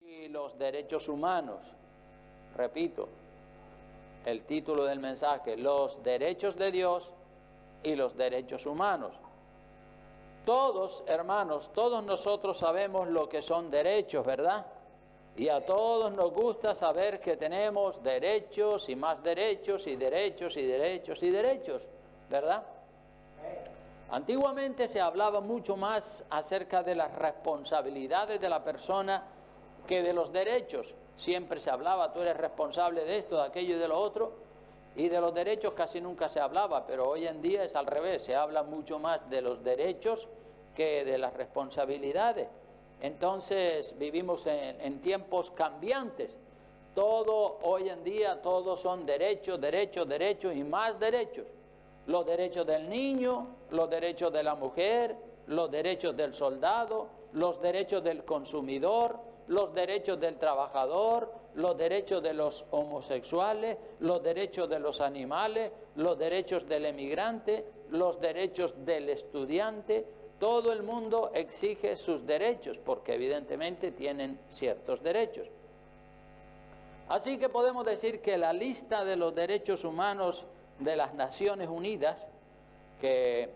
y los derechos humanos. Repito, el título del mensaje: los derechos de Dios y los derechos humanos. Todos, hermanos, todos nosotros sabemos lo que son derechos, ¿verdad? Y a todos nos gusta saber que tenemos derechos y más derechos y derechos y derechos y derechos, ¿verdad? Antiguamente se hablaba mucho más acerca de las responsabilidades de la persona que de los derechos. Siempre se hablaba: tú eres responsable de esto, de aquello y de lo otro, y de los derechos casi nunca se hablaba, pero hoy en día es al revés, se habla mucho más de los derechos que de las responsabilidades. Entonces vivimos en tiempos cambiantes. Todo hoy en día, todos son derechos, derechos, derechos y más derechos. Los derechos del niño, los derechos de la mujer, los derechos del soldado, los derechos del consumidor, los derechos del trabajador, los derechos de los homosexuales, los derechos de los animales, los derechos del emigrante, los derechos del estudiante. Todo el mundo exige sus derechos porque evidentemente tienen ciertos derechos. Así que podemos decir que la lista de los derechos humanos de las Naciones Unidas, que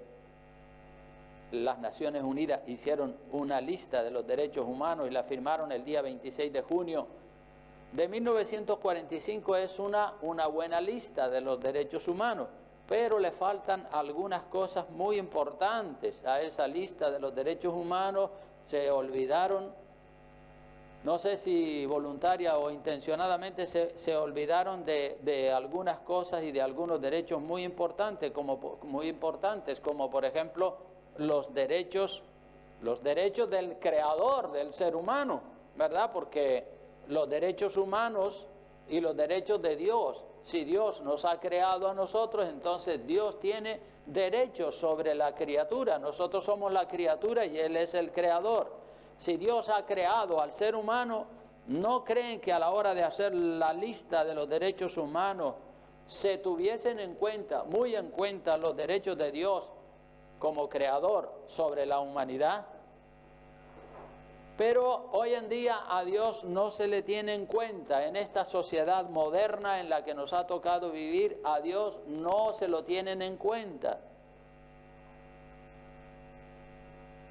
las Naciones Unidas hicieron una lista de los derechos humanos y la firmaron el día 26 de junio de 1945, es una buena lista de los derechos humanos, pero le faltan algunas cosas muy importantes a esa lista de los derechos humanos. Se olvidaron, no sé si voluntaria o intencionadamente, se olvidaron de algunas cosas y de algunos derechos muy importantes, como por ejemplo los derechos del creador, del ser humano, ¿verdad? Porque los derechos humanos y los derechos de Dios, si Dios nos ha creado a nosotros, entonces Dios tiene derechos sobre la criatura. Nosotros somos la criatura y Él es el creador. Si Dios ha creado al ser humano, ¿no creen que a la hora de hacer la lista de los derechos humanos se tuviesen en cuenta, muy en cuenta, los derechos de Dios como creador sobre la humanidad? Pero hoy en día a Dios no se le tiene en cuenta. En esta sociedad moderna en la que nos ha tocado vivir, a Dios no se lo tienen en cuenta.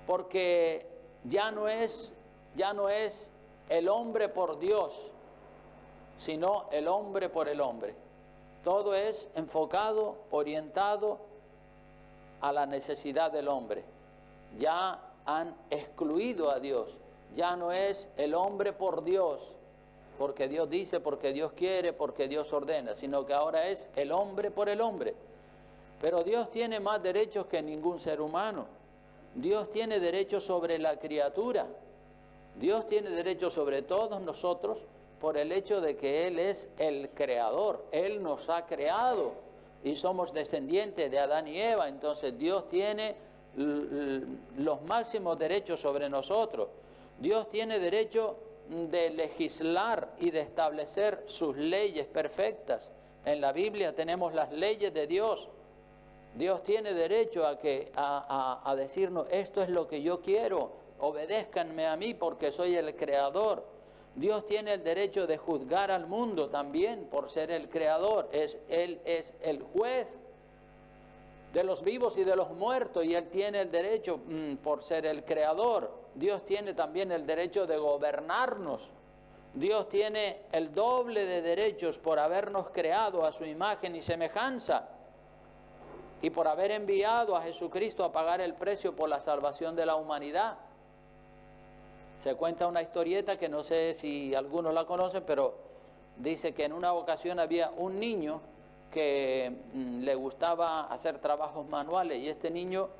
Porque ya no es el hombre por Dios, sino el hombre por el hombre. Todo es enfocado, orientado a la necesidad del hombre. Ya han excluido a Dios. Ya no es el hombre por Dios, porque Dios dice, porque Dios quiere, porque Dios ordena, sino que ahora es el hombre por el hombre. Pero Dios tiene más derechos que ningún ser humano. Dios tiene derechos sobre la criatura. Dios tiene derechos sobre todos nosotros por el hecho de que Él es el creador. Él nos ha creado y somos descendientes de Adán y Eva. Entonces Dios tiene los máximos derechos sobre nosotros. Dios tiene derecho de legislar y de establecer sus leyes perfectas. En la Biblia tenemos las leyes de Dios. Dios tiene derecho a decirnos: esto es lo que yo quiero, obedézcanme a mí porque soy el creador. Dios tiene el derecho de juzgar al mundo también por ser el creador. Él es el juez de los vivos y de los muertos, y Él tiene el derecho por ser el creador. Dios tiene también el derecho de gobernarnos. Dios tiene el doble de derechos por habernos creado a su imagen y semejanza y por haber enviado a Jesucristo a pagar el precio por la salvación de la humanidad. Se cuenta una historieta que no sé si algunos la conocen, pero dice que en una ocasión había un niño que le gustaba hacer trabajos manuales, y este niño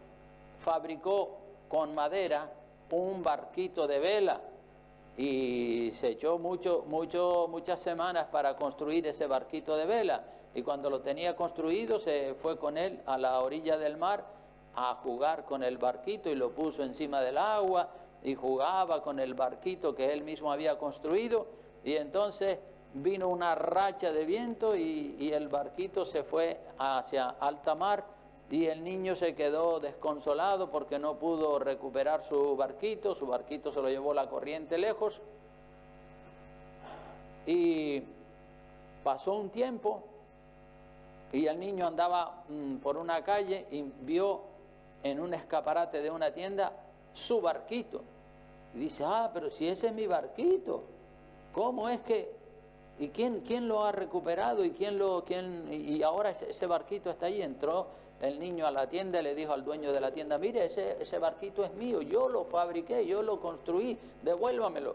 fabricó con madera un barquito de vela y se echó muchas semanas para construir ese barquito de vela, y cuando lo tenía construido se fue con él a la orilla del mar a jugar con el barquito y lo puso encima del agua y jugaba con el barquito que él mismo había construido, y entonces vino una racha de viento y el barquito se fue hacia alta mar, y el niño se quedó desconsolado porque no pudo recuperar su barquito se lo llevó la corriente lejos. Y pasó un tiempo y el niño andaba por una calle y vio en un escaparate de una tienda su barquito. Y dice, pero si ese es mi barquito, ¿cómo es que? ¿Y quién lo ha recuperado? Y ahora ese barquito está ahí. Entró el niño a la tienda y le dijo al dueño de la tienda, mire, ese barquito es mío, yo lo fabriqué, yo lo construí, devuélvamelo.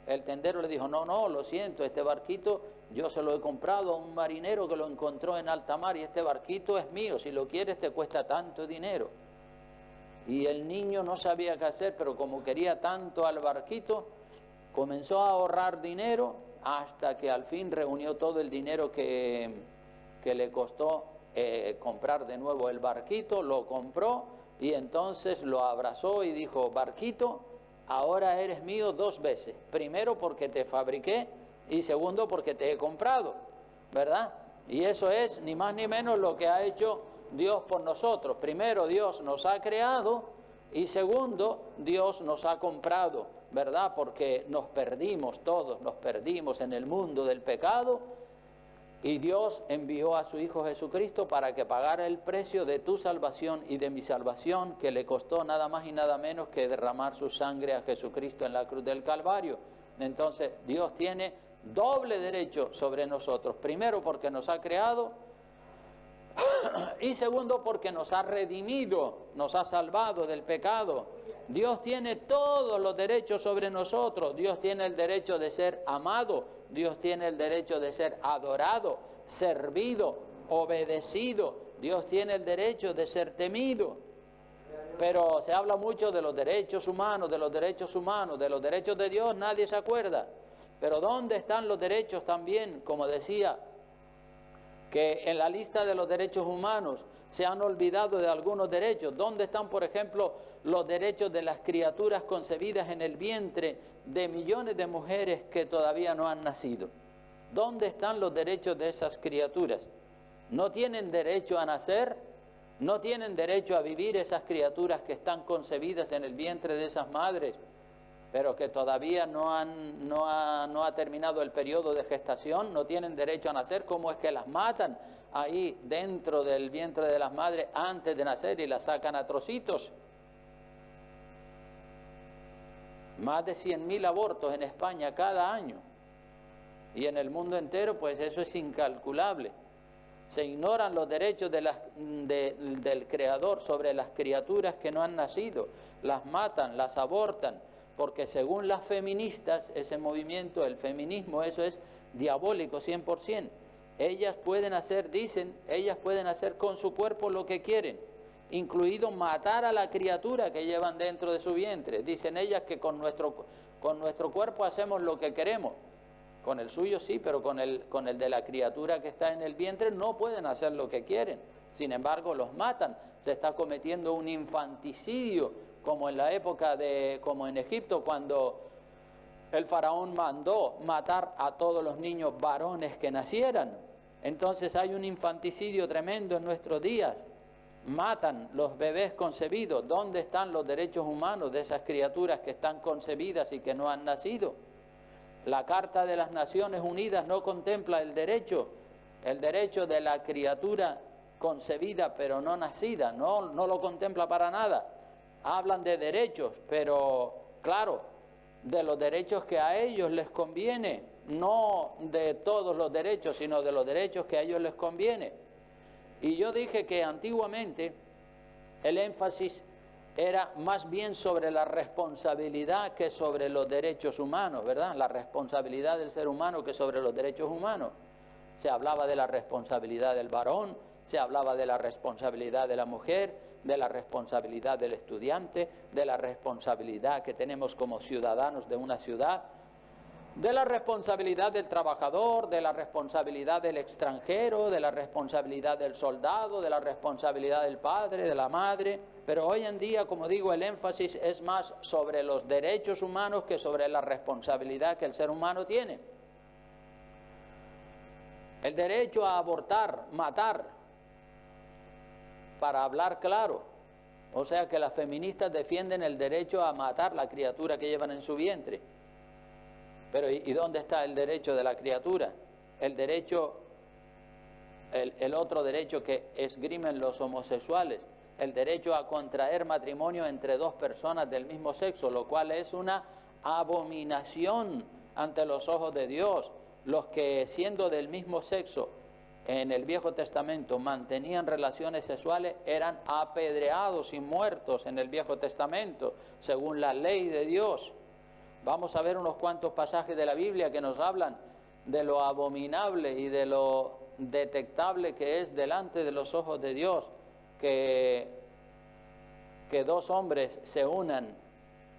El tendero le dijo, no, lo siento, este barquito yo se lo he comprado a un marinero que lo encontró en alta mar y este barquito es mío, si lo quieres te cuesta tanto dinero. Y el niño no sabía qué hacer, pero como quería tanto al barquito, comenzó a ahorrar dinero hasta que al fin reunió todo el dinero que le costó comprar de nuevo el barquito, lo compró y entonces lo abrazó y dijo, barquito, ahora eres mío 2 veces. Primero porque te fabriqué y segundo porque te he comprado, ¿verdad? Y eso es ni más ni menos lo que ha hecho Dios por nosotros. Primero, Dios nos ha creado y segundo, Dios nos ha comprado, ¿verdad? Porque nos perdimos, todos nos perdimos en el mundo del pecado y Dios envió a su Hijo Jesucristo para que pagara el precio de tu salvación y de mi salvación, que le costó nada más y nada menos que derramar su sangre a Jesucristo en la cruz del Calvario. Entonces, Dios tiene doble derecho sobre nosotros. Primero, porque nos ha creado y segundo, porque nos ha redimido, nos ha salvado del pecado. Dios tiene todos los derechos sobre nosotros. Dios tiene el derecho de ser amado, Dios tiene el derecho de ser adorado, servido, obedecido. Dios tiene el derecho de ser temido. Pero se habla mucho de los derechos humanos, de los derechos humanos, de los derechos de Dios, nadie se acuerda. Pero ¿dónde están los derechos también? Como decía, que en la lista de los derechos humanos se han olvidado de algunos derechos. ¿Dónde están, por ejemplo, los derechos de las criaturas concebidas en el vientre de millones de mujeres que todavía no han nacido? ¿Dónde están los derechos de esas criaturas? ¿No tienen derecho a nacer? ¿No tienen derecho a vivir esas criaturas que están concebidas en el vientre de esas madres, pero que todavía no ha terminado el periodo de gestación? ¿No tienen derecho a nacer? ¿Cómo es que las matan ahí dentro del vientre de las madres antes de nacer y las sacan a trocitos? Más de 100.000 abortos en España cada año. Y en el mundo entero, pues eso es incalculable. Se ignoran los derechos del Creador sobre las criaturas que no han nacido. Las matan, las abortan, porque según las feministas, ese movimiento, el feminismo, eso es diabólico 100%. Ellas pueden hacer, dicen, ellas pueden hacer con su cuerpo lo que quieren, incluido matar a la criatura que llevan dentro de su vientre. Dicen ellas que con nuestro cuerpo hacemos lo que queremos. Con el suyo sí, pero con el de la criatura que está en el vientre no pueden hacer lo que quieren. Sin embargo, los matan. Se está cometiendo un infanticidio, como en la época como en Egipto, cuando el faraón mandó matar a todos los niños varones que nacieran. Entonces hay un infanticidio tremendo en nuestros días. Matan los bebés concebidos. ¿Dónde están los derechos humanos de esas criaturas que están concebidas y que no han nacido? La Carta de las Naciones Unidas no contempla el derecho de la criatura concebida pero no nacida, no lo contempla para nada. Hablan de derechos, pero claro, de los derechos que a ellos les conviene, no de todos los derechos, sino de los derechos que a ellos les conviene. Y yo dije que antiguamente el énfasis era más bien sobre la responsabilidad que sobre los derechos humanos, ¿verdad? La responsabilidad del ser humano que sobre los derechos humanos. Se hablaba de la responsabilidad del varón, se hablaba de la responsabilidad de la mujer, de la responsabilidad del estudiante, de la responsabilidad que tenemos como ciudadanos de una ciudad, de la responsabilidad del trabajador, de la responsabilidad del extranjero, de la responsabilidad del soldado, de la responsabilidad del padre, de la madre. Pero hoy en día, como digo, el énfasis es más sobre los derechos humanos que sobre la responsabilidad que el ser humano tiene. El derecho a abortar, matar, para hablar claro. O sea que las feministas defienden el derecho a matar la criatura que llevan en su vientre. Pero ¿y dónde está el derecho de la criatura? El derecho, el otro derecho que esgrimen los homosexuales, el derecho a contraer matrimonio entre dos personas del mismo sexo, lo cual es una abominación ante los ojos de Dios. Los que siendo del mismo sexo en el Viejo Testamento mantenían relaciones sexuales eran apedreados y muertos en el Viejo Testamento, según la ley de Dios. Vamos a ver unos cuantos pasajes de la Biblia que nos hablan de lo abominable y de lo detectable que es delante de los ojos de Dios que dos hombres se unan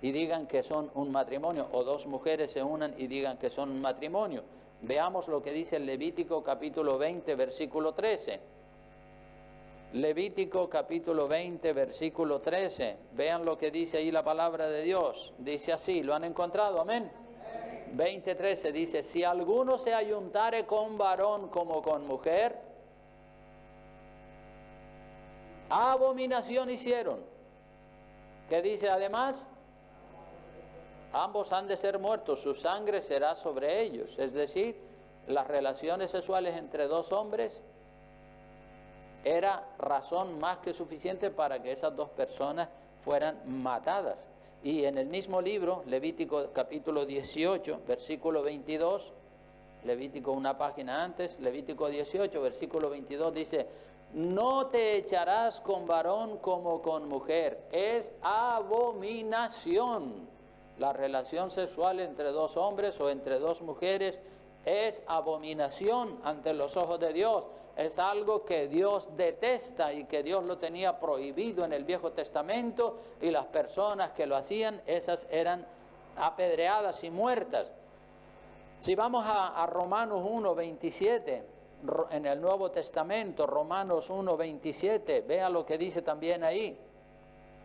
y digan que son un matrimonio, o dos mujeres se unan y digan que son un matrimonio. Veamos lo que dice el Levítico capítulo 20, versículo 13. Levítico capítulo 20, versículo 13. Vean lo que dice ahí la palabra de Dios. Dice así, ¿lo han encontrado? Amén. 20:13 dice, si alguno se ayuntare con varón como con mujer, abominación hicieron. ¿Qué dice además? Ambos han de ser muertos, su sangre será sobre ellos. Es decir, las relaciones sexuales entre dos hombres era razón más que suficiente para que esas dos personas fueran matadas. Y en el mismo libro, Levítico capítulo 18, versículo 22, Levítico una página antes, Levítico 18, versículo 22 dice, no te echarás con varón como con mujer, es abominación. La relación sexual entre dos hombres o entre dos mujeres es abominación ante los ojos de Dios. Es algo que Dios detesta y que Dios lo tenía prohibido en el Viejo Testamento, y las personas que lo hacían, esas eran apedreadas y muertas. Si vamos a Romanos 1:27, en el Nuevo Testamento, Romanos 1:27, vea lo que dice también ahí.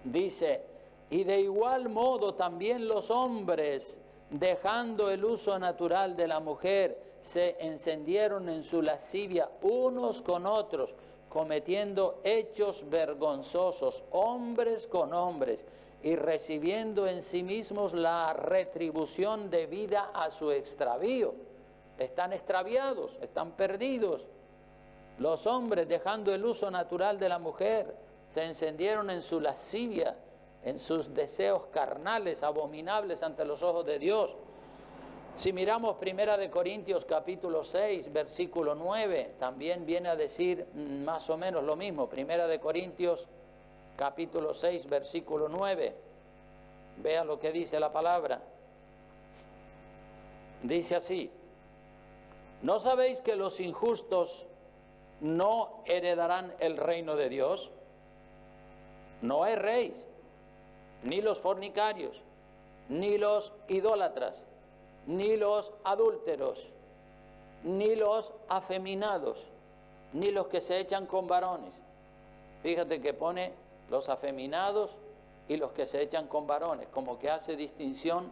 Dice, y de igual modo también los hombres, dejando el uso natural de la mujer, se encendieron en su lascivia unos con otros, cometiendo hechos vergonzosos, hombres con hombres, y recibiendo en sí mismos la retribución debida a su extravío. Están extraviados, están perdidos. Los hombres, dejando el uso natural de la mujer, se encendieron en su lascivia, en sus deseos carnales, abominables ante los ojos de Dios. Si miramos 1 Corintios capítulo 6, versículo 9, también viene a decir más o menos lo mismo. 1 Corintios capítulo 6, versículo 9. Vea lo que dice la palabra. Dice así, ¿no sabéis que los injustos no heredarán el reino de Dios? No erréis, ni los fornicarios, ni los idólatras, ni los adúlteros, ni los afeminados, ni los que se echan con varones. Fíjate que pone los afeminados y los que se echan con varones, como que hace distinción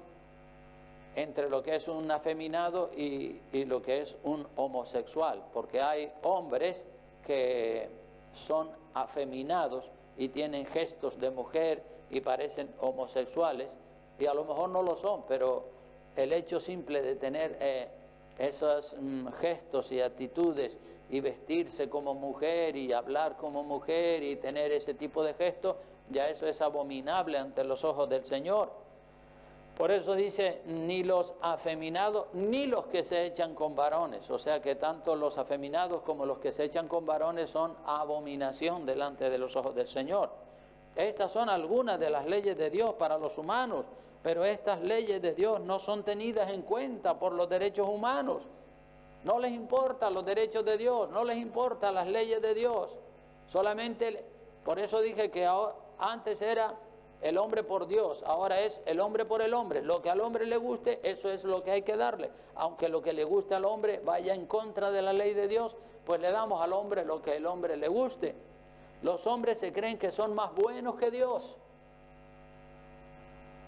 entre lo que es un afeminado y lo que es un homosexual, porque hay hombres que son afeminados y tienen gestos de mujer y parecen homosexuales, y a lo mejor no lo son, pero el hecho simple de tener esos gestos y actitudes y vestirse como mujer y hablar como mujer y tener ese tipo de gestos, ya eso es abominable ante los ojos del Señor. Por eso dice, ni los afeminados, ni los que se echan con varones. O sea que tanto los afeminados como los que se echan con varones son abominación delante de los ojos del Señor. Estas son algunas de las leyes de Dios para los humanos, pero estas leyes de Dios no son tenidas en cuenta por los derechos humanos. No les importan los derechos de Dios, no les importan las leyes de Dios. Solamente, por eso dije que antes era el hombre por Dios, ahora es el hombre por el hombre. Lo que al hombre le guste, eso es lo que hay que darle. Aunque lo que le guste al hombre vaya en contra de la ley de Dios, pues le damos al hombre lo que al hombre le guste. Los hombres se creen que son más buenos que Dios.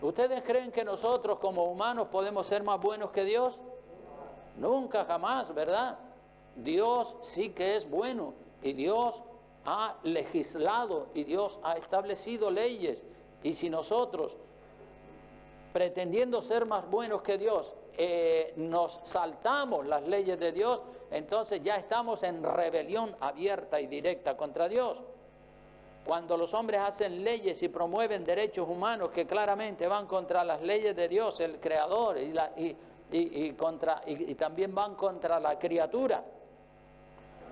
¿Ustedes creen que nosotros como humanos podemos ser más buenos que Dios? Nunca, jamás, ¿verdad? Dios sí que es bueno, y Dios ha legislado y Dios ha establecido leyes. Y si nosotros pretendiendo ser más buenos que Dios, nos saltamos las leyes de Dios, entonces ya estamos en rebelión abierta y directa contra Dios. Cuando los hombres hacen leyes y promueven derechos humanos que claramente van contra las leyes de Dios, el Creador, y también van contra la criatura.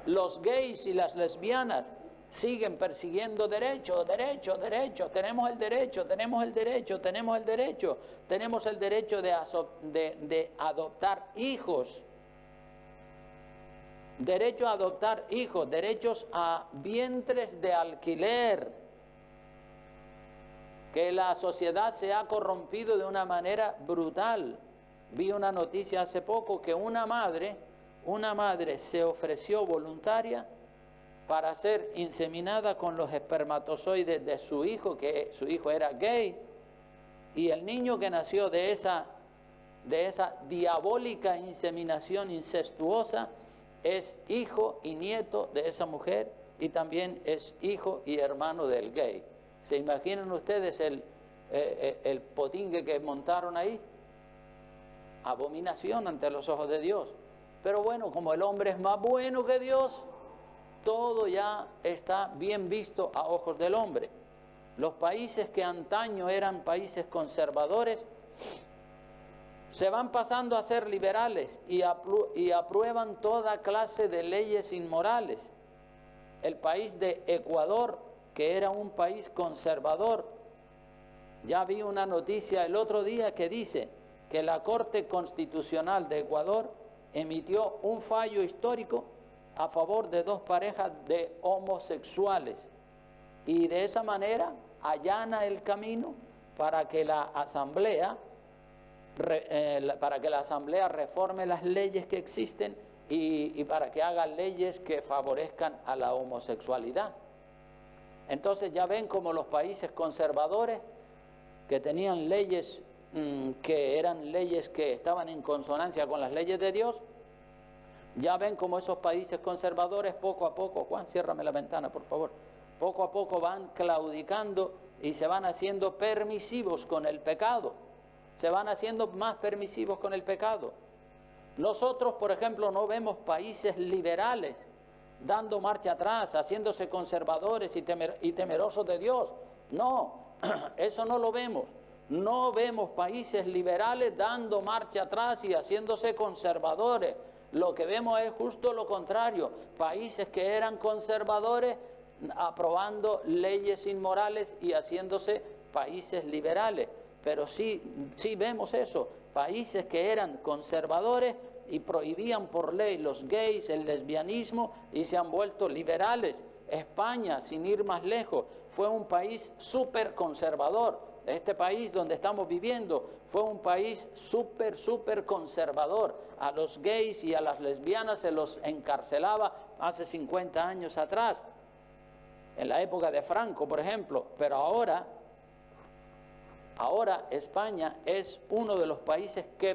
Los gays y las lesbianas siguen persiguiendo derecho, tenemos el derecho de adoptar hijos. Derecho a adoptar hijos, derechos a vientres de alquiler, que la sociedad se ha corrompido de una manera brutal. Vi una noticia hace poco que una madre se ofreció voluntaria para ser inseminada con los espermatozoides de su hijo, que su hijo era gay, y el niño que nació de esa diabólica inseminación incestuosa es hijo y nieto de esa mujer y también es hijo y hermano del gay. ¿Se imaginan ustedes el potingue que montaron ahí? Abominación ante los ojos de Dios. Pero bueno, como el hombre es más bueno que Dios, todo ya está bien visto a ojos del hombre. Los países que antaño eran países conservadores se van pasando a ser liberales y aprueban toda clase de leyes inmorales. El país de Ecuador, que era un país conservador, ya vi una noticia el otro día que dice que la Corte Constitucional de Ecuador emitió un fallo histórico a favor de dos parejas de homosexuales y de esa manera allana el camino para que la Asamblea reforme las leyes que existen y para que haga leyes que favorezcan a la homosexualidad. Entonces ya ven como los países conservadores que tenían leyes que eran leyes que estaban en consonancia con las leyes de Dios, ya ven como esos países conservadores poco a poco, Juan, ciérrame la ventana por favor, poco a poco van claudicando y se van haciendo permisivos con el pecado. Se van haciendo más permisivos con el pecado. Nosotros, por ejemplo, no vemos países liberales dando marcha atrás, haciéndose conservadores y temerosos de Dios. No, eso no lo vemos. No vemos países liberales dando marcha atrás y haciéndose conservadores. Lo que vemos es justo lo contrario. Países que eran conservadores aprobando leyes inmorales y haciéndose países liberales. Pero sí vemos eso, países que eran conservadores y prohibían por ley los gays, el lesbianismo y se han vuelto liberales. España, sin ir más lejos, fue un país súper conservador. Este país donde estamos viviendo fue un país súper conservador. A los gays y a las lesbianas se los encarcelaba hace 50 años atrás, en la época de Franco, por ejemplo, pero ahora España es uno de los países que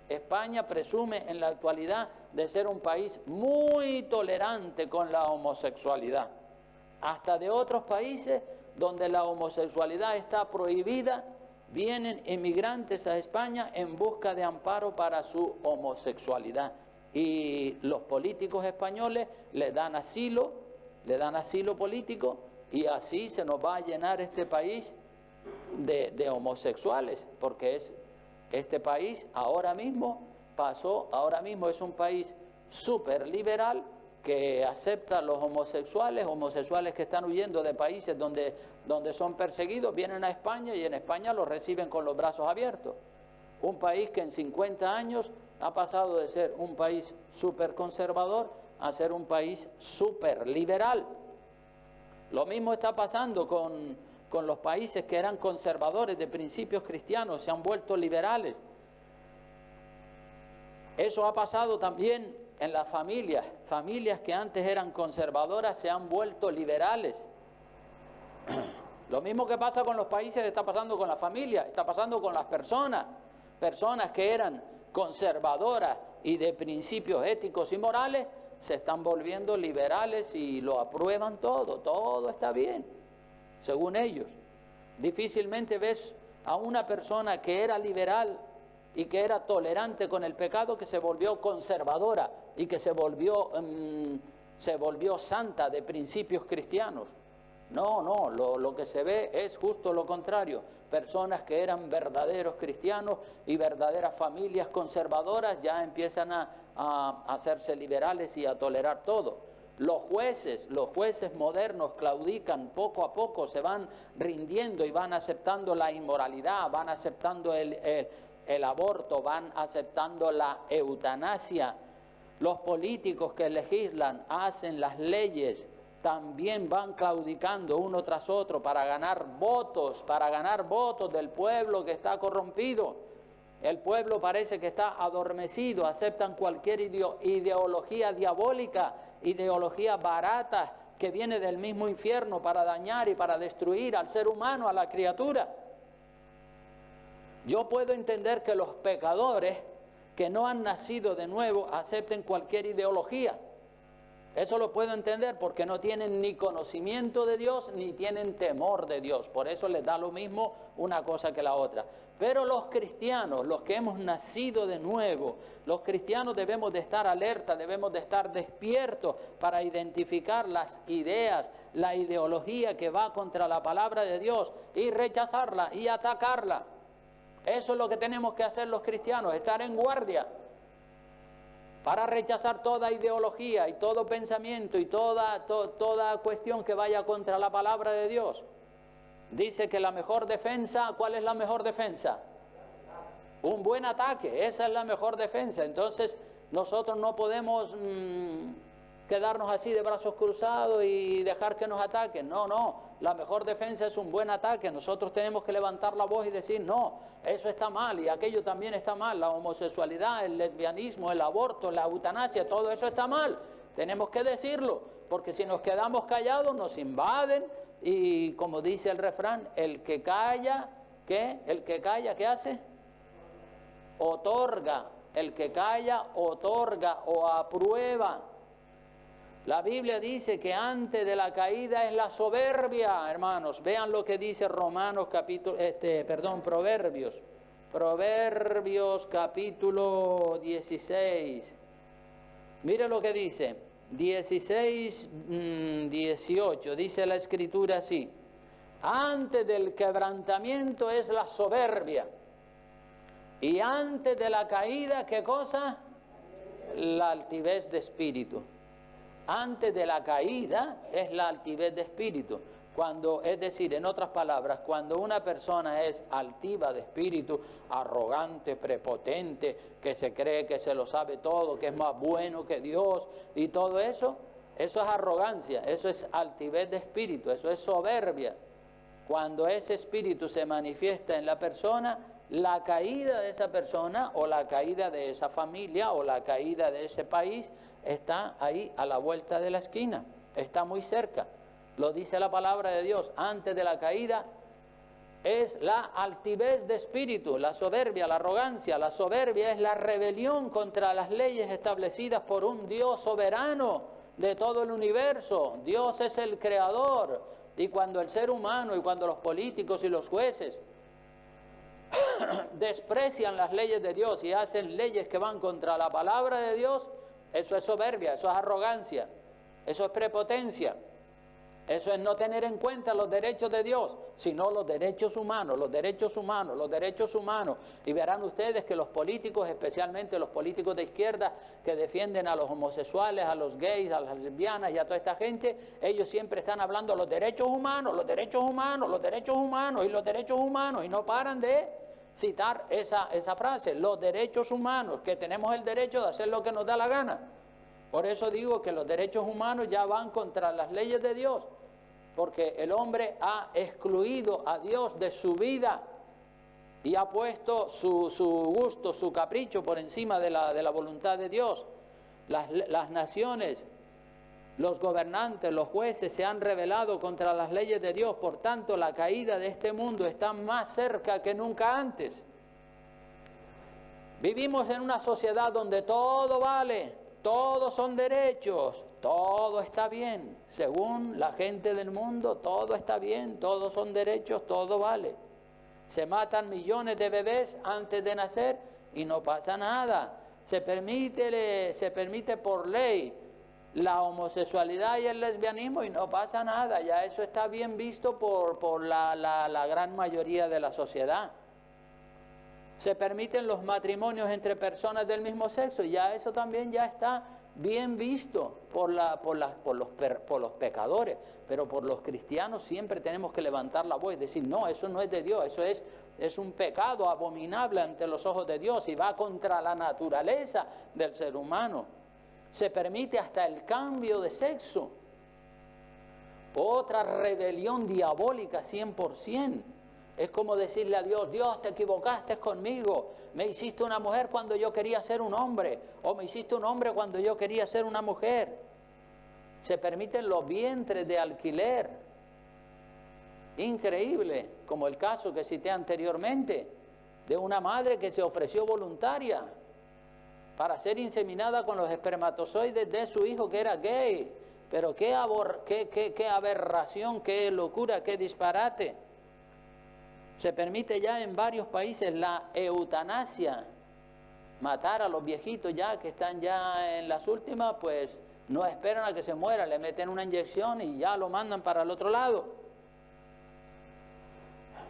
España presume en la actualidad de ser un país muy tolerante con la homosexualidad. Hasta de otros países donde la homosexualidad está prohibida, vienen emigrantes a España en busca de amparo para su homosexualidad. Y los políticos españoles le dan asilo político y así se nos va a llenar este país de homosexuales, porque este país ahora mismo es un país súper liberal que acepta a los homosexuales que están huyendo de países donde son perseguidos, vienen a España y en España los reciben con los brazos abiertos. Un país que en 50 años ha pasado de ser un país súper conservador a ser un país súper liberal. Lo mismo está pasando con los países que eran conservadores de principios cristianos, se han vuelto liberales. Eso ha pasado también en las familias que antes eran conservadoras se han vuelto liberales. Lo mismo que pasa con los países está pasando con la familia, está pasando con las personas que eran conservadoras y de principios éticos y morales, se están volviendo liberales y lo aprueban todo está bien, según ellos. Difícilmente ves a una persona que era liberal y que era tolerante con el pecado, que se volvió conservadora y que se volvió santa de principios cristianos. No, lo que se ve es justo lo contrario. Personas que eran verdaderos cristianos y verdaderas familias conservadoras ya empiezan a hacerse liberales y a tolerar todo. Los jueces modernos claudican poco a poco, se van rindiendo y van aceptando la inmoralidad, van aceptando el aborto, van aceptando la eutanasia. Los políticos que legislan, hacen las leyes, también van claudicando uno tras otro para ganar votos del pueblo que está corrompido. El pueblo parece que está adormecido, aceptan cualquier ideología diabólica, ideología barata que viene del mismo infierno para dañar y para destruir al ser humano, a la criatura. Yo puedo entender que los pecadores que no han nacido de nuevo acepten cualquier ideología. Eso lo puedo entender porque no tienen ni conocimiento de Dios ni tienen temor de Dios. Por eso les da lo mismo una cosa que la otra. Pero los cristianos, los que hemos nacido de nuevo, los cristianos debemos de estar alerta, debemos de estar despiertos para identificar las ideas, la ideología que va contra la palabra de Dios y rechazarla y atacarla. Eso es lo que tenemos que hacer los cristianos, estar en guardia para rechazar toda ideología y todo pensamiento y toda cuestión que vaya contra la palabra de Dios. Dice que la mejor defensa, ¿cuál es la mejor defensa? Un buen ataque, esa es la mejor defensa. Entonces nosotros no podemos quedarnos así de brazos cruzados y dejar que nos ataquen. No, la mejor defensa es un buen ataque. Nosotros tenemos que levantar la voz y decir, no, eso está mal y aquello también está mal. La homosexualidad, el lesbianismo, el aborto, la eutanasia, todo eso está mal. Tenemos que decirlo, porque si nos quedamos callados nos invaden y, como dice el refrán, el que calla, ¿qué? El que calla, ¿qué hace? Otorga. El que calla, otorga o aprueba. La Biblia dice que antes de la caída es la soberbia, hermanos. Vean lo que dice Proverbios capítulo 16. Mire lo que dice, 16, 18, dice la Escritura así. Antes del quebrantamiento es la soberbia. Y antes de la caída, ¿qué cosa? La altivez de espíritu. Antes de la caída es la altivez de espíritu. Es decir, en otras palabras, cuando una persona es altiva de espíritu, arrogante, prepotente, que se cree que se lo sabe todo, que es más bueno que Dios y todo eso, eso es arrogancia, eso es altivez de espíritu, eso es soberbia. Cuando ese espíritu se manifiesta en la persona, la caída de esa persona o la caída de esa familia o la caída de ese país está ahí a la vuelta de la esquina, está muy cerca. Lo dice la palabra de Dios, antes de la caída es la altivez de espíritu, la soberbia, la arrogancia. La soberbia es la rebelión contra las leyes establecidas por un Dios soberano de todo el universo. Dios es el creador, y cuando el ser humano y cuando los políticos y los jueces desprecian las leyes de Dios y hacen leyes que van contra la palabra de Dios, eso es soberbia, eso es arrogancia, eso es prepotencia. Eso es no tener en cuenta los derechos de Dios, sino los derechos humanos, los derechos humanos, los derechos humanos. Y verán ustedes que los políticos, especialmente los políticos de izquierda que defienden a los homosexuales, a los gays, a las lesbianas y a toda esta gente, ellos siempre están hablando de los derechos humanos, los derechos humanos, los derechos humanos y los derechos humanos, y no paran de citar esa frase, los derechos humanos, que tenemos el derecho de hacer lo que nos da la gana. Por eso digo que los derechos humanos ya van contra las leyes de Dios, porque el hombre ha excluido a Dios de su vida y ha puesto su gusto, su capricho por encima de la voluntad de Dios. Las naciones, los gobernantes, los jueces se han rebelado contra las leyes de Dios. Por tanto, la caída de este mundo está más cerca que nunca antes. Vivimos en una sociedad donde todo vale, todos son derechos, todo está bien. Según la gente del mundo, todo está bien, todos son derechos, todo vale. Se matan millones de bebés antes de nacer y no pasa nada. Se permite por ley la homosexualidad y el lesbianismo y no pasa nada. Ya eso está bien visto por la gran mayoría de la sociedad. Se permiten los matrimonios entre personas del mismo sexo y ya eso también ya está bien visto por los pecadores. Pero por los cristianos siempre tenemos que levantar la voz y decir, no, eso no es de Dios, eso es un pecado abominable ante los ojos de Dios y va contra la naturaleza del ser humano. Se permite hasta el cambio de sexo. Otra rebelión diabólica 100%. Es como decirle a Dios, Dios, te equivocaste conmigo, me hiciste una mujer cuando yo quería ser un hombre, o me hiciste un hombre cuando yo quería ser una mujer. Se permiten los vientres de alquiler. Increíble, como el caso que cité anteriormente, de una madre que se ofreció voluntaria para ser inseminada con los espermatozoides de su hijo que era gay. Pero qué aberración, qué locura, qué disparate. Se permite ya en varios países la eutanasia, matar a los viejitos ya que están ya en las últimas, pues no esperan a que se muera, le meten una inyección y ya lo mandan para el otro lado.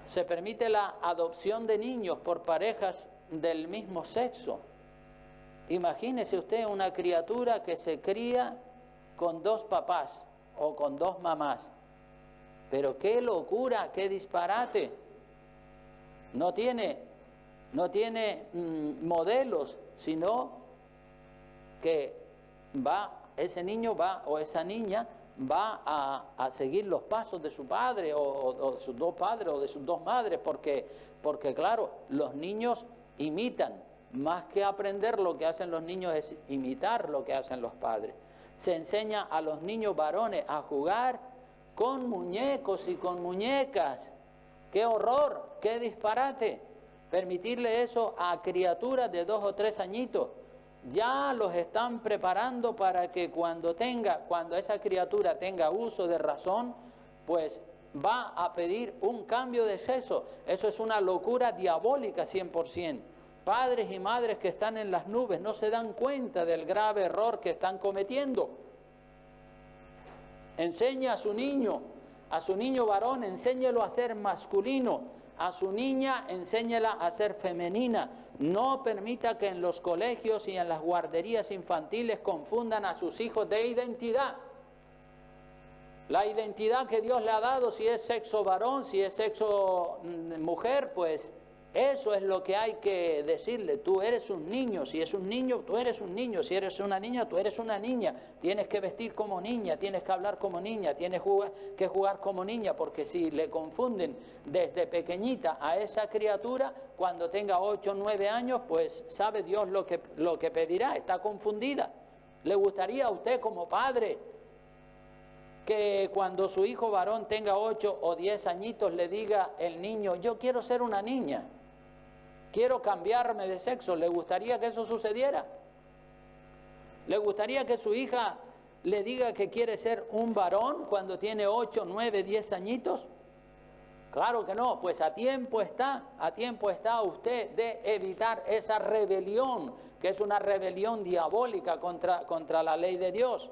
Se permite la adopción de niños por parejas del mismo sexo. Imagínese usted una criatura que se cría con dos papás o con dos mamás. Pero qué locura, qué disparate. No tiene modelos, sino que ese niño va o esa niña va a seguir los pasos de su padre o de sus dos padres o de sus dos madres, porque claro, los niños imitan. Más que aprender, lo que hacen los niños es imitar lo que hacen los padres. Se enseña a los niños varones a jugar con muñecos y con muñecas. ¡Qué horror! ¡Qué disparate! Permitirle eso a criaturas de 2 o 3 añitos. Ya los están preparando para que cuando esa criatura tenga uso de razón, pues va a pedir un cambio de sexo. Eso es una locura diabólica 100%. Padres y madres que están en las nubes no se dan cuenta del grave error que están cometiendo. Enseña a su niño varón, enséñelo a ser masculino, a su niña, enséñela a ser femenina. No permita que en los colegios y en las guarderías infantiles confundan a sus hijos de identidad. La identidad que Dios le ha dado, si es sexo varón, si es sexo mujer, pues eso es lo que hay que decirle. Tú eres un niño, si es un niño, tú eres un niño, si eres una niña, tú eres una niña. Tienes que vestir como niña, tienes que hablar como niña, tienes que jugar como niña, porque si le confunden desde pequeñita a esa criatura, cuando tenga 8 o 9 años, pues sabe Dios lo que pedirá, está confundida. ¿Le gustaría a usted como padre que cuando su hijo varón tenga 8 o 10 añitos le diga el niño, yo quiero ser una niña, quiero cambiarme de sexo? ¿Le gustaría que eso sucediera? ¿Le gustaría que su hija le diga que quiere ser un varón cuando tiene 8, 9, 10 añitos? Claro que no. Pues a tiempo está usted de evitar esa rebelión, que es una rebelión diabólica contra la ley de Dios.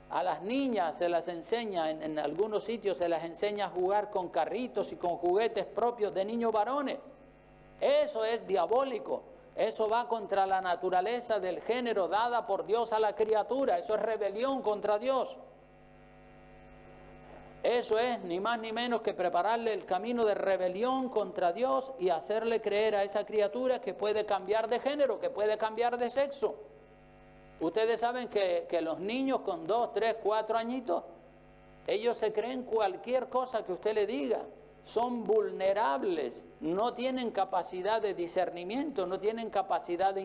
A las niñas se las enseña, en algunos sitios se las enseña a jugar con carritos y con juguetes propios de niños varones. Eso es diabólico, eso va contra la naturaleza del género dada por Dios a la criatura, eso es rebelión contra Dios. Eso es ni más ni menos que prepararle el camino de rebelión contra Dios y hacerle creer a esa criatura que puede cambiar de género, que puede cambiar de sexo. Ustedes saben que los niños con 2, 3, 4 añitos, ellos se creen cualquier cosa que usted le diga. Son vulnerables, no tienen capacidad de discernimiento, no tienen capacidad de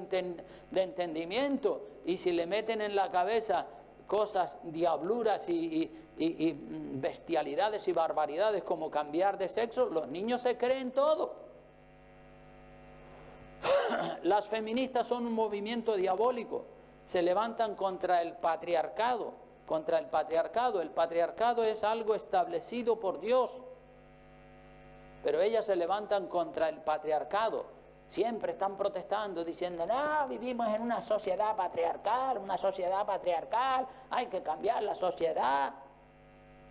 entendimiento. Y si le meten en la cabeza cosas diabluras y bestialidades y barbaridades como cambiar de sexo, los niños se creen todo. Las feministas son un movimiento diabólico. Se levantan contra el patriarcado. El patriarcado es algo establecido por Dios. pero ellas se levantan contra el patriarcado. Siempre están protestando, diciendo, no, vivimos en una sociedad patriarcal, hay que cambiar la sociedad.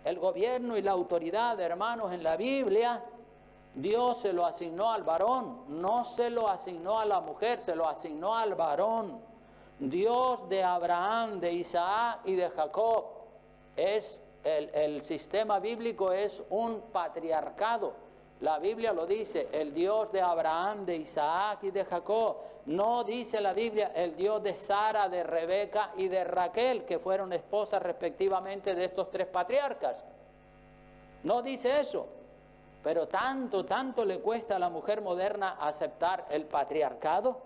El gobierno y la autoridad, hermanos, en la Biblia, Dios se lo asignó al varón, no se lo asignó a la mujer, se lo asignó al varón. Dios de Abraham, de Isaac y de Jacob. El sistema bíblico es un patriarcado. La Biblia lo dice, el Dios de Abraham, de Isaac y de Jacob. No dice la Biblia el Dios de Sara, de Rebeca y de Raquel, que fueron esposas respectivamente de estos tres patriarcas. No dice eso. Pero tanto le cuesta a la mujer moderna aceptar el patriarcado.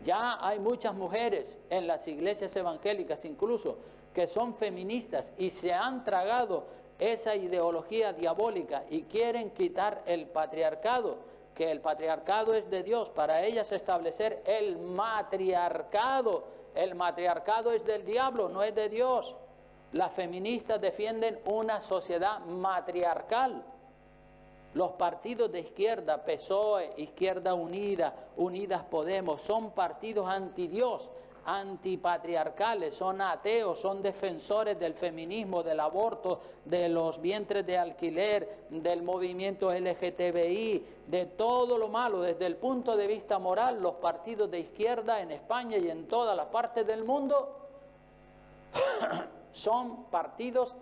Ya hay muchas mujeres en las iglesias evangélicas incluso que son feministas y se han tragado esa ideología diabólica y quieren quitar el patriarcado, que el patriarcado es de Dios, para ellas establecer el matriarcado. El matriarcado es del diablo, no es de Dios. Las feministas defienden una sociedad matriarcal. Los partidos de izquierda, PSOE, Izquierda Unida, Unidas Podemos, son partidos antidios, antipatriarcales, son ateos, son defensores del feminismo, del aborto, de los vientres de alquiler, del movimiento LGTBI, de todo lo malo. Desde el punto de vista moral, los partidos de izquierda en España y en todas las partes del mundo son partidos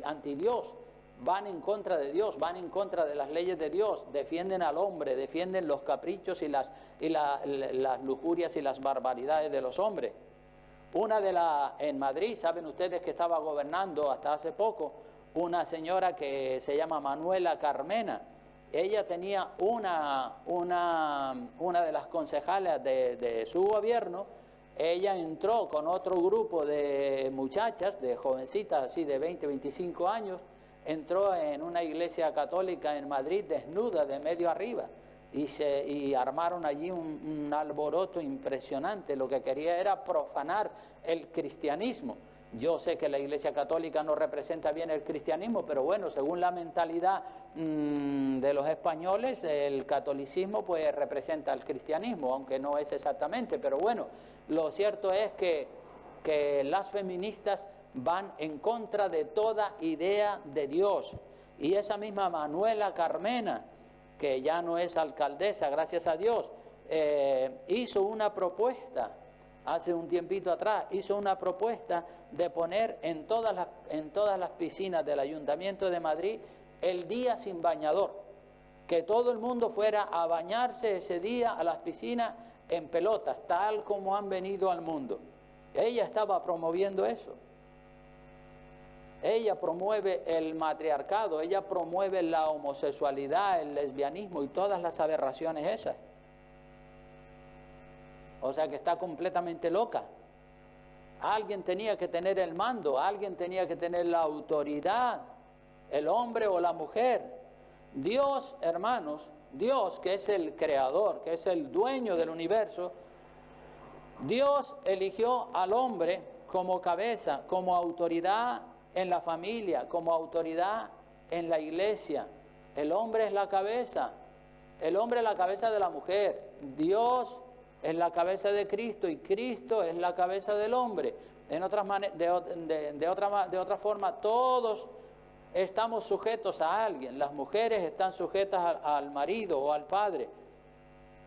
anti-Dios. Van en contra de Dios, van en contra de las leyes de Dios, defienden al hombre, defienden los caprichos y las lujurias y las barbaridades de los hombres. En Madrid, saben ustedes que estaba gobernando hasta hace poco una señora que se llama Manuela Carmena. Ella tenía una de las concejales de su gobierno. Ella entró con otro grupo de muchachas, de jovencitas así de 20, 25 años, entró en una iglesia católica en Madrid desnuda de medio arriba y armaron allí un alboroto impresionante. Lo que quería era profanar el cristianismo. Yo sé que la iglesia católica no representa bien el cristianismo, pero bueno, según la mentalidad de los españoles, el catolicismo pues representa el cristianismo, aunque no es exactamente, pero bueno, lo cierto es que las feministas van en contra de toda idea de Dios. Y esa misma Manuela Carmena, que ya no es alcaldesa, gracias a Dios, hizo una propuesta, hace un tiempito atrás, hizo una propuesta de poner en todas las piscinas del Ayuntamiento de Madrid el día sin bañador, que todo el mundo fuera a bañarse ese día a las piscinas en pelotas, tal como han venido al mundo. Ella estaba promoviendo eso. Ella promueve el matriarcado, ella promueve la homosexualidad, el lesbianismo y todas las aberraciones esas. O sea que está completamente loca. Alguien tenía que tener el mando, alguien tenía que tener la autoridad, el hombre o la mujer. Dios, hermanos, Dios, que es el creador, que es el dueño del universo, Dios eligió al hombre como cabeza, como autoridad en la familia, como autoridad en la iglesia. El hombre es la cabeza, el hombre es la cabeza de la mujer, Dios es la cabeza de Cristo y Cristo es la cabeza del hombre. De otra forma, todos estamos sujetos a alguien. Las mujeres están sujetas al marido o al padre.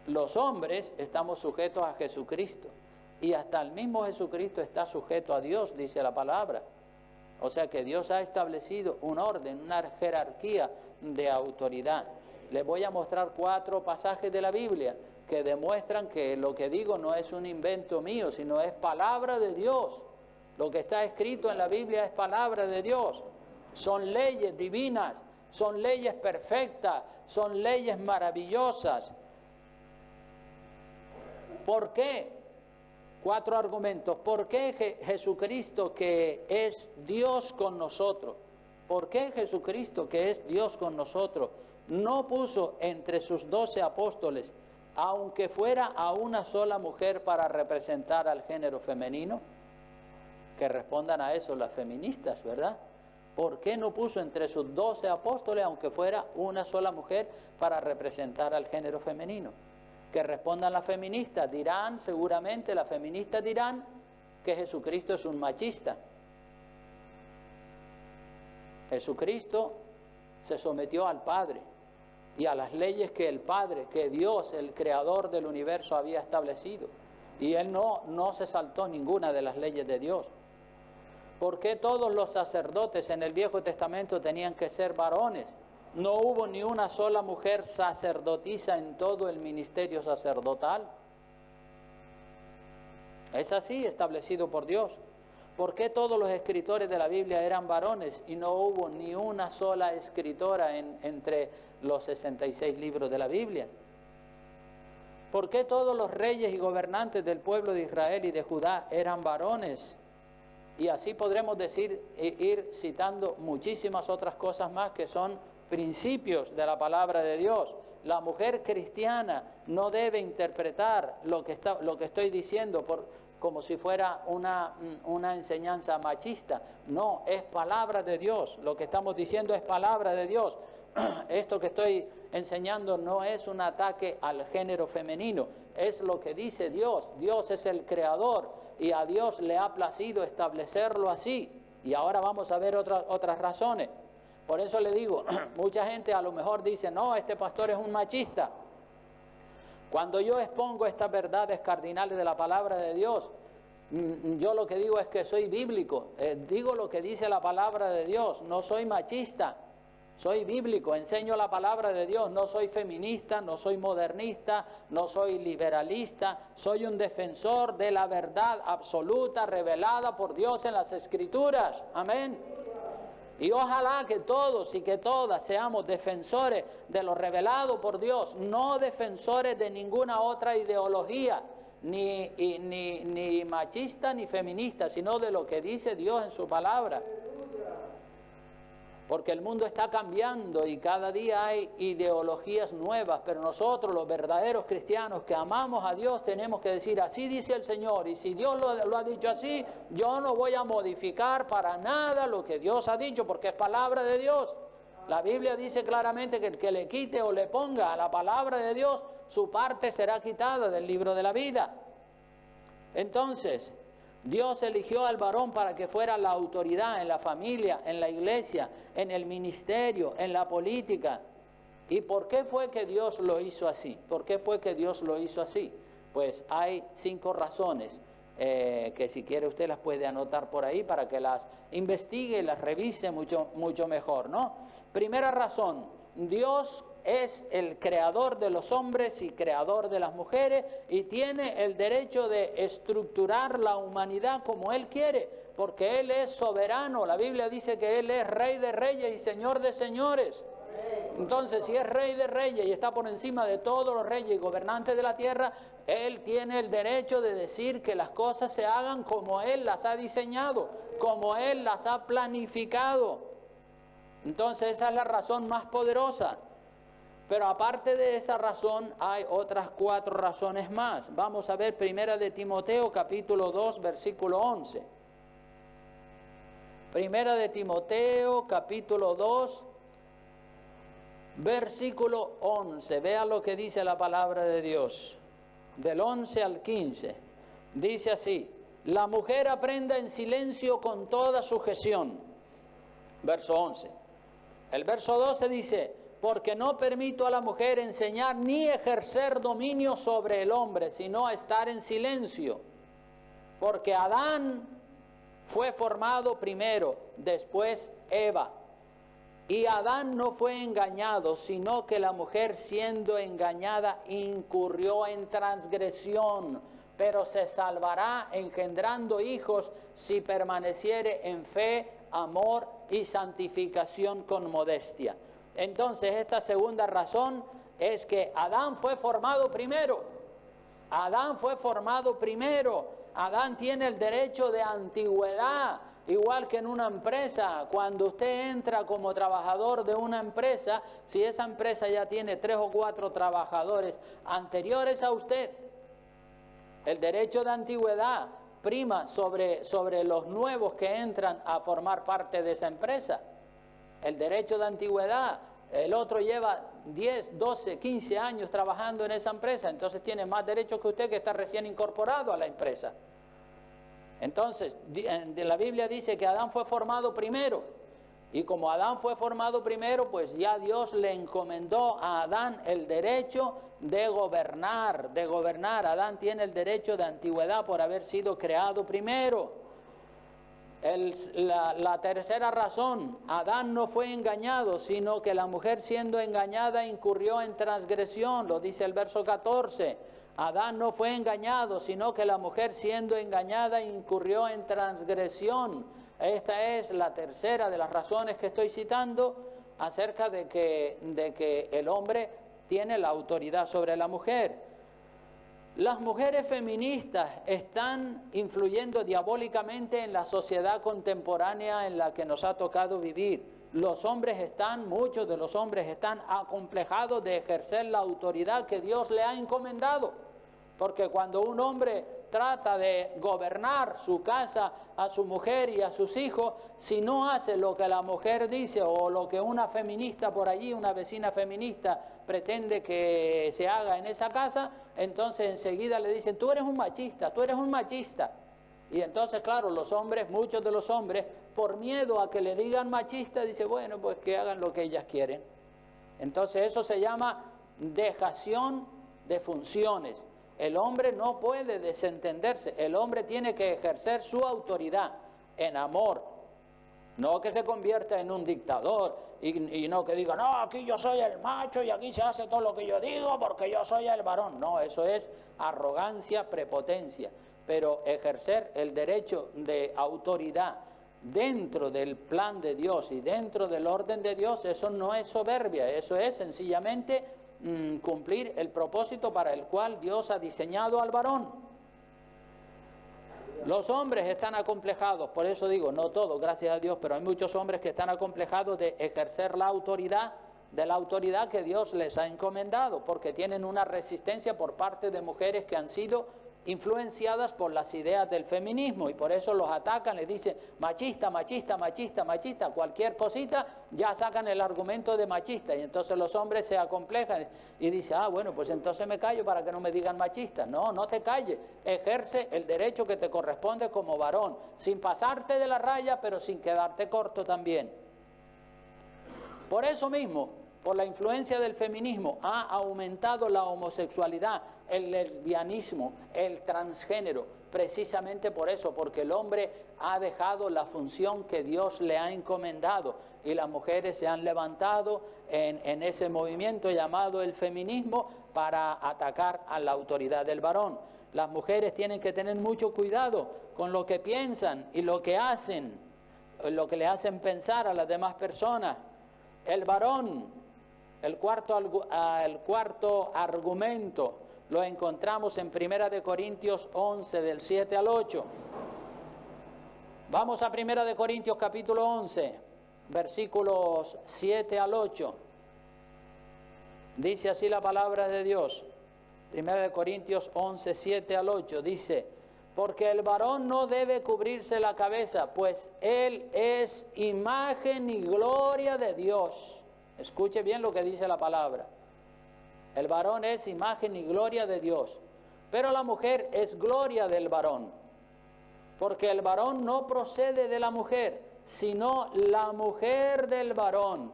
Los hombres estamos sujetos a Jesucristo. Y hasta el mismo Jesucristo está sujeto a Dios, dice la palabra. O sea que Dios ha establecido un orden, una jerarquía de autoridad. Les voy a mostrar 4 pasajes de la Biblia que demuestran que lo que digo no es un invento mío, sino es palabra de Dios. Lo que está escrito en la Biblia es palabra de Dios. Son leyes divinas, son leyes perfectas, son leyes maravillosas. ¿Por qué? 4 argumentos. ¿Por qué Jesucristo, que es Dios con nosotros? ¿Por qué Jesucristo, que es Dios con nosotros, no puso entre sus 12 apóstoles, aunque fuera a una sola mujer para representar al género femenino? Que respondan a eso las feministas, ¿verdad? ¿Por qué no puso entre sus 12 apóstoles, aunque fuera una sola mujer, para representar al género femenino? Que respondan las feministas. Seguramente las feministas dirán que Jesucristo es un machista. Jesucristo se sometió al Padre y a las leyes que el Padre, que Dios, el creador del universo, había establecido. Y Él no se saltó ninguna de las leyes de Dios. ¿Por qué todos los sacerdotes en el Viejo Testamento tenían que ser varones? No hubo ni una sola mujer sacerdotisa en todo el ministerio sacerdotal. Es así, establecido por Dios. ¿Por qué todos los escritores de la Biblia eran varones y no hubo ni una sola escritora entre los 66 libros de la Biblia? ¿Por qué todos los reyes y gobernantes del pueblo de Israel y de Judá eran varones? Y así podremos ir citando muchísimas otras cosas más que son principios de la palabra de Dios. La mujer cristiana no debe interpretar lo que estoy diciendo como si fuera una enseñanza machista. No, es palabra de Dios. Lo que estamos diciendo es palabra de Dios. Esto que estoy enseñando no es un ataque al género femenino, es lo que dice Dios. Dios es el creador y a Dios le ha placido establecerlo así. Y ahora vamos a ver otras razones. Por eso le digo, mucha gente a lo mejor dice, no, este pastor es un machista. Cuando yo expongo estas verdades cardinales de la palabra de Dios, yo lo que digo es que soy bíblico, digo lo que dice la palabra de Dios, no soy machista, soy bíblico, enseño la palabra de Dios, no soy feminista, no soy modernista, no soy liberalista, soy un defensor de la verdad absoluta revelada por Dios en las Escrituras. Amén. Y ojalá que todos y que todas seamos defensores de lo revelado por Dios, no defensores de ninguna otra ideología, ni machista ni feminista, sino de lo que dice Dios en su palabra. Porque el mundo está cambiando y cada día hay ideologías nuevas, pero nosotros, los verdaderos cristianos que amamos a Dios, tenemos que decir, así dice el Señor, y si Dios lo ha dicho así, yo no voy a modificar para nada lo que Dios ha dicho, porque es palabra de Dios. La Biblia dice claramente que el que le quite o le ponga a la palabra de Dios, su parte será quitada del libro de la vida. Entonces, Dios eligió al varón para que fuera la autoridad en la familia, en la iglesia, en el ministerio, en la política. ¿Y por qué fue que Dios lo hizo así? ¿Por qué fue que Dios lo hizo así? Pues hay 5 razones que si quiere usted las puede anotar por ahí para que las investigue y las revise mucho mejor, ¿no? Primera razón, Dios es el creador de los hombres y creador de las mujeres y tiene el derecho de estructurar la humanidad como Él quiere, porque Él es soberano. La Biblia dice que Él es Rey de reyes y Señor de señores. Entonces, si es Rey de reyes y está por encima de todos los reyes y gobernantes de la tierra, Él tiene el derecho de decir que las cosas se hagan como Él las ha diseñado, como Él las ha planificado. Entonces, esa es la razón más poderosa. Pero aparte de esa razón, hay otras 4 razones más. Vamos a ver 1 de Timoteo, capítulo 2, versículo 11. 1 de Timoteo, capítulo 2, versículo 11. Vea lo que dice la palabra de Dios. Del 11 al 15. Dice así: la mujer aprenda en silencio con toda sujeción. Verso 11. El verso 12 dice: porque no permito a la mujer enseñar ni ejercer dominio sobre el hombre, sino a estar en silencio. Porque Adán fue formado primero, después Eva. Y Adán no fue engañado, sino que la mujer, siendo engañada, incurrió en transgresión, pero se salvará engendrando hijos si permaneciere en fe, amor y santificación con modestia. Entonces, esta segunda razón es que Adán fue formado primero. Adán fue formado primero. Adán tiene el derecho de antigüedad, igual que en una empresa. Cuando usted entra como trabajador de una empresa, si esa empresa ya tiene 3 o 4 trabajadores anteriores a usted, el derecho de antigüedad prima sobre los nuevos que entran a formar parte de esa empresa. El derecho de antigüedad, el otro lleva 10, 12, 15 años trabajando en esa empresa, entonces tiene más derechos que usted que está recién incorporado a la empresa. Entonces, la Biblia dice que Adán fue formado primero, y como Adán fue formado primero, pues ya Dios le encomendó a Adán el derecho de gobernar. Adán tiene el derecho de antigüedad por haber sido creado primero. La tercera razón, Adán no fue engañado, sino que la mujer siendo engañada incurrió en transgresión, lo dice el verso 14. Adán no fue engañado, sino que la mujer siendo engañada incurrió en transgresión. Esta es la tercera de las razones que estoy citando acerca de que el hombre tiene la autoridad sobre la mujer. Las mujeres feministas están influyendo diabólicamente en la sociedad contemporánea en la que nos ha tocado vivir. Muchos de los hombres están acomplejados de ejercer la autoridad que Dios le ha encomendado. Porque cuando un hombre trata de gobernar su casa, a su mujer y a sus hijos, si no hace lo que la mujer dice o lo que una feminista por allí, una vecina feminista, pretende que se haga en esa casa, entonces enseguida le dicen, tú eres un machista, tú eres un machista. Y entonces, claro, muchos de los hombres, por miedo a que le digan machista, dicen, bueno, pues que hagan lo que ellas quieren. Entonces eso se llama dejación de funciones. El hombre no puede desentenderse, el hombre tiene que ejercer su autoridad en amor, no que se convierta en un dictador y no que diga, no, aquí yo soy el macho y aquí se hace todo lo que yo digo porque yo soy el varón. No, eso es arrogancia, prepotencia, pero ejercer el derecho de autoridad dentro del plan de Dios y dentro del orden de Dios, eso no es soberbia, eso es sencillamente cumplir el propósito para el cual Dios ha diseñado al varón. Los hombres están acomplejados, por eso digo, no todos, gracias a Dios, pero hay muchos hombres que están acomplejados de ejercer la autoridad que Dios les ha encomendado, porque tienen una resistencia por parte de mujeres que han sido influenciadas por las ideas del feminismo y por eso los atacan, les dicen machista, machista, machista, machista, cualquier cosita ya sacan el argumento de machista y entonces los hombres se acomplejan y dicen, bueno, pues entonces me callo para que no me digan machista. No, no te calles, ejerce el derecho que te corresponde como varón, sin pasarte de la raya, pero sin quedarte corto también. Por eso mismo, por la influencia del feminismo, ha aumentado la homosexualidad, el lesbianismo, el transgénero, precisamente por eso, porque el hombre ha dejado la función que Dios le ha encomendado y las mujeres se han levantado en ese movimiento llamado el feminismo para atacar a la autoridad del varón. Las mujeres tienen que tener mucho cuidado con lo que piensan y lo que hacen, lo que le hacen pensar a las demás personas. El varón, el cuarto argumento, lo encontramos en 1 Corintios 11, del 7 al 8. Vamos a 1 Corintios capítulo 11, versículos 7 al 8. Dice así la palabra de Dios. 1 Corintios 11, 7 al 8. Dice, porque el varón no debe cubrirse la cabeza, pues él es imagen y gloria de Dios. Escuche bien lo que dice la palabra. El varón es imagen y gloria de Dios, pero la mujer es gloria del varón, porque el varón no procede de la mujer, sino la mujer del varón,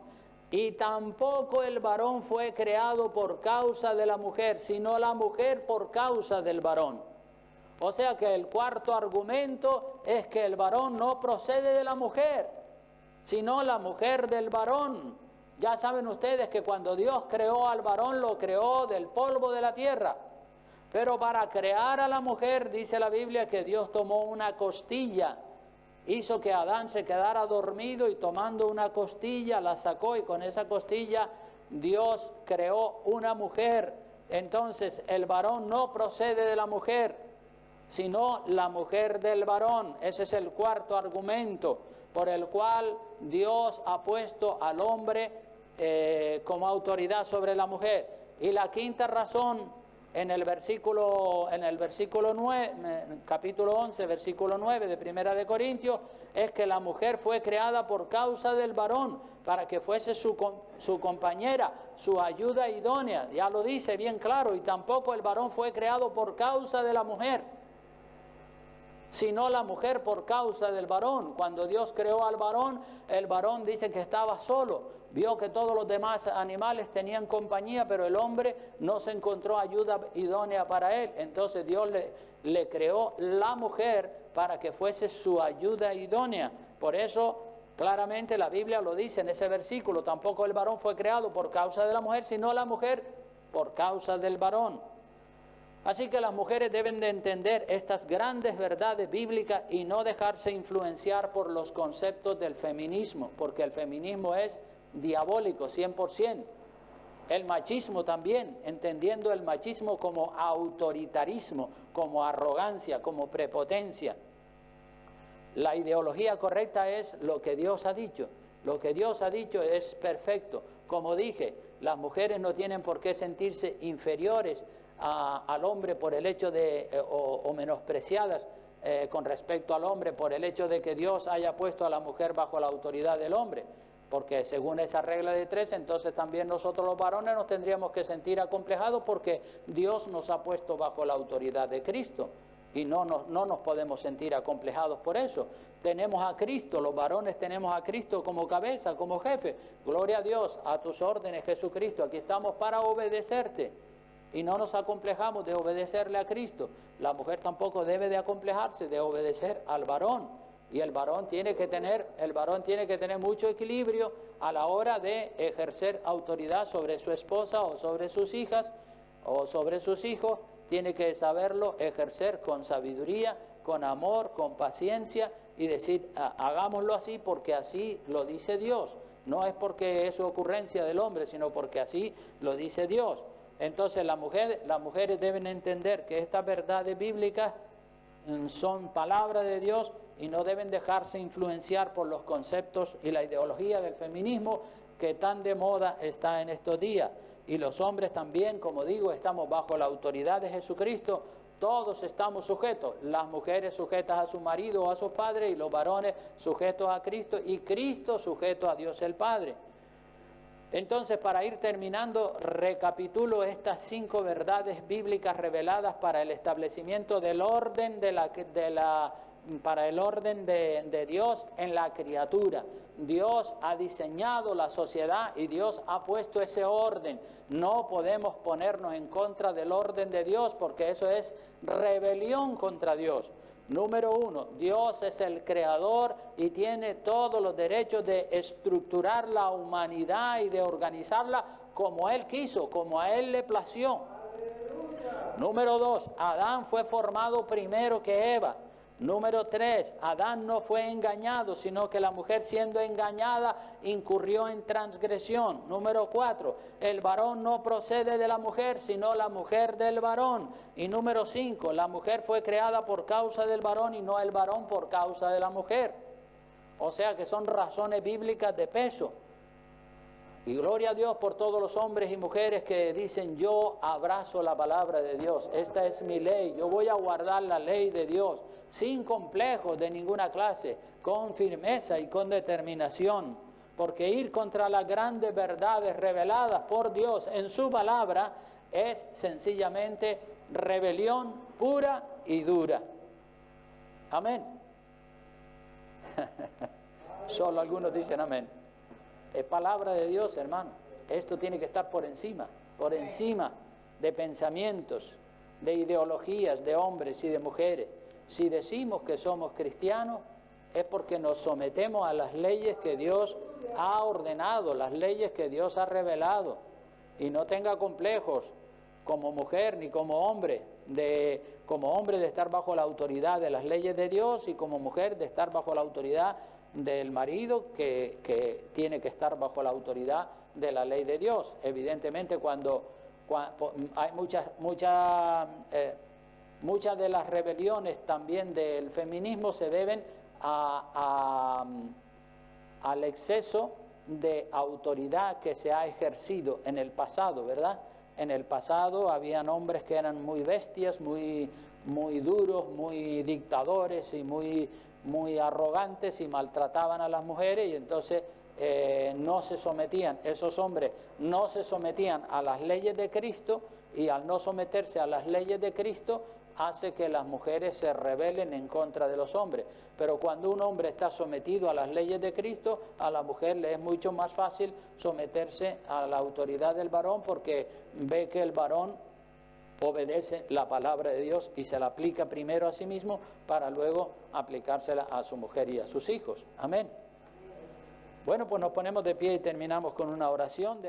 y tampoco el varón fue creado por causa de la mujer, sino la mujer por causa del varón. O sea que el cuarto argumento es que el varón no procede de la mujer, sino la mujer del varón. Ya saben ustedes que cuando Dios creó al varón, lo creó del polvo de la tierra. Pero para crear a la mujer, dice la Biblia, que Dios tomó una costilla, hizo que Adán se quedara dormido y tomando una costilla la sacó y con esa costilla Dios creó una mujer. Entonces el varón no procede de la mujer, sino la mujer del varón. Ese es el cuarto argumento por el cual Dios ha puesto al hombre como autoridad sobre la mujer. Y la quinta razón en el versículo 9, capítulo 11, versículo 9 de Primera de Corintios, es que la mujer fue creada por causa del varón, para que fuese su compañera, su ayuda idónea. Ya lo dice bien claro, y tampoco el varón fue creado por causa de la mujer, sino la mujer por causa del varón. Cuando Dios creó al varón, el varón dice que estaba solo. Vio que todos los demás animales tenían compañía, pero el hombre no se encontró ayuda idónea para él. Entonces Dios le creó la mujer para que fuese su ayuda idónea. Por eso claramente la Biblia lo dice en ese versículo: tampoco el varón fue creado por causa de la mujer, sino la mujer por causa del varón. Así que las mujeres deben de entender estas grandes verdades bíblicas y no dejarse influenciar por los conceptos del feminismo, porque el feminismo es diabólico 100%. El machismo también, entendiendo el machismo como autoritarismo, como arrogancia, como prepotencia. La ideología correcta es lo que Dios ha dicho. Lo que Dios ha dicho es perfecto. Como dije, las mujeres no tienen por qué sentirse inferiores al hombre por el hecho de, o menospreciadas con respecto al hombre por el hecho de que Dios haya puesto a la mujer bajo la autoridad del hombre. Porque según esa regla de 3, entonces también nosotros los varones nos tendríamos que sentir acomplejados porque Dios nos ha puesto bajo la autoridad de Cristo. Y no nos podemos sentir acomplejados por eso. Tenemos a Cristo, los varones tenemos a Cristo como cabeza, como jefe. Gloria a Dios, a tus órdenes, Jesucristo. Aquí estamos para obedecerte. Y no nos acomplejamos de obedecerle a Cristo. La mujer tampoco debe de acomplejarse de obedecer al varón. Y el varón tiene que tener mucho equilibrio a la hora de ejercer autoridad sobre su esposa o sobre sus hijas o sobre sus hijos. Tiene que saberlo ejercer con sabiduría, con amor, con paciencia y decir, hagámoslo así porque así lo dice Dios. No es porque es ocurrencia del hombre, sino porque así lo dice Dios. Entonces las mujeres deben entender que estas verdades bíblicas son palabra de Dios y no deben dejarse influenciar por los conceptos y la ideología del feminismo que tan de moda está en estos días. Y los hombres también, como digo, estamos bajo la autoridad de Jesucristo. Todos estamos sujetos, las mujeres sujetas a su marido o a sus padres y los varones sujetos a Cristo y Cristo sujeto a Dios el Padre. Entonces, para ir terminando, recapitulo estas 5 verdades bíblicas reveladas para el establecimiento del orden para el orden de Dios en la criatura. Dios ha diseñado la sociedad y Dios ha puesto ese orden. No podemos ponernos en contra del orden de Dios porque eso es rebelión contra Dios. Número 1, Dios es el creador y tiene todos los derechos de estructurar la humanidad y de organizarla como Él quiso, como a Él le plació. Número 2, Adán fue formado primero que Eva. Número 3, Adán no fue engañado, sino que la mujer siendo engañada incurrió en transgresión. Número 4, el varón no procede de la mujer, sino la mujer del varón. Y número 5, la mujer fue creada por causa del varón y no el varón por causa de la mujer. O sea que son razones bíblicas de peso. Y gloria a Dios por todos los hombres y mujeres que dicen: yo abrazo la palabra de Dios, esta es mi ley, yo voy a guardar la ley de Dios, sin complejos de ninguna clase, con firmeza y con determinación, porque ir contra las grandes verdades reveladas por Dios en su palabra es sencillamente rebelión pura y dura. Amén. Solo algunos dicen amén. Es palabra de Dios, hermano. Esto tiene que estar por encima de pensamientos, de ideologías de hombres y de mujeres. Si decimos que somos cristianos, es porque nos sometemos a las leyes que Dios ha ordenado, las leyes que Dios ha revelado. Y no tenga complejos como mujer ni como hombre de estar bajo la autoridad de las leyes de Dios y como mujer de estar bajo la autoridad del marido que tiene que estar bajo la autoridad de la ley de Dios. Evidentemente cuando hay muchas de las rebeliones también del feminismo se deben al exceso de autoridad que se ha ejercido en el pasado, ¿verdad? en el pasado habían hombres que eran muy bestias, muy duros, muy dictadores y muy arrogantes y maltrataban a las mujeres, y entonces no se sometían, esos hombres no se sometían a las leyes de Cristo, y al no someterse a las leyes de Cristo hace que las mujeres se rebelen en contra de los hombres. Pero cuando un hombre está sometido a las leyes de Cristo, a la mujer le es mucho más fácil someterse a la autoridad del varón, porque ve que el varón obedece la palabra de Dios y se la aplica primero a sí mismo para luego aplicársela a su mujer y a sus hijos. Amén. Bueno, pues nos ponemos de pie y terminamos con una oración.